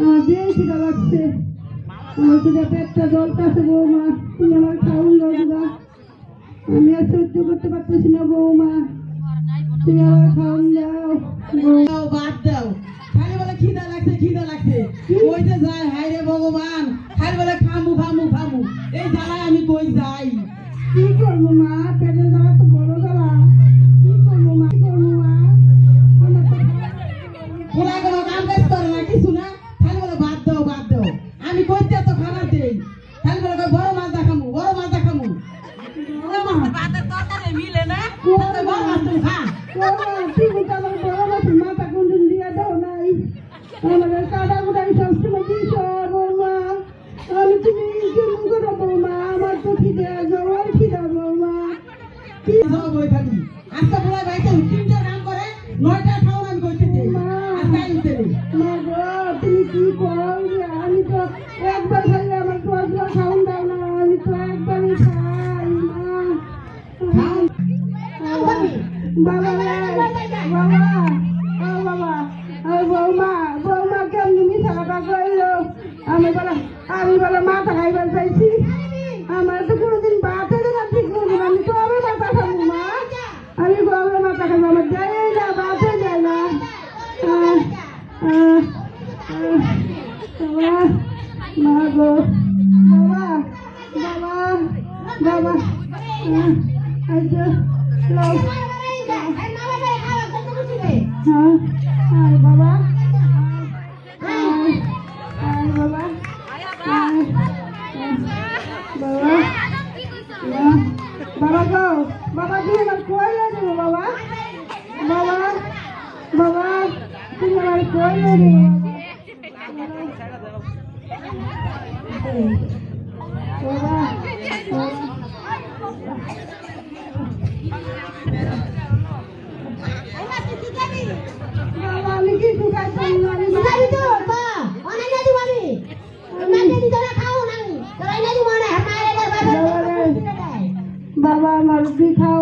আমার যে খিদা লাগছে, আমার খিদা পেটটা জ্বলতেছে বৌমা, তুমি আমার খাওয়ান দাও দিদা, আমি আর সহ্য করতে পারতেছি না বৌমা, তুমি আমার খাওয়ান দাও। বাদ দাও, খালি বলে খিদা লাগছে কইতে যায়, হায় রে ভগবান, খালি বলে খামু খামু খামু, এই জ্বালায় আমি কই যাই। কি করবো মা, পেটের জ্বালা তো বড় জ্বালা, কি করবো মা, কি করবো মা, ওরা কোনো কাম কাজ করে না, কিছু না, খালি বলে বাদ দাও আমি কইতে তো খাবার দেই, খালি বলে বড় মাছ দেখামু ভাতের তরকারি মিলে না, বড় মাছ তুমি খা। তুমি তো আমার বড় মাছের মাথা কোনদিন দিয়ে দাও নাই, আমাদের কাদা গুড়াই সবসময় দিস বৌমা, আমি তুমি কেমন করো বৌমা, আমার তো খিদে জবাই খিদা বৌমা। কি যাও বই খালি আজকে বলাই বাইতে 3টা কাম করে 9টা খাও আমি কইতে দেই, আজকে আইতে দেই মা গো, তুমি কি করো, আমি তো একবার খাইলে আমার তো একবার খাওন দাও না, আমি তো একবারই খাই মা। বাবা বৌমা কেমনি মিঠা কথা কইলো, আমি বলে মাথা খাইবার চাইছি, আমার তো কোনোদিন ভাত হইলে না ঠিক মতো, আমি তো আবার মাথা খাবো মা, আমি গবে মাথা খাবো, আমার যায় না ভাত হয়ে যায় না। মা গো, বাবা আচ্ছা বাবা বাবা গো, বাবা তুমি আমার কইলে দেবো, বাবা তুমি আমার কইলে দেবো, আমি কিছু খাইতাম না, বাবা আমার রুটি খাও,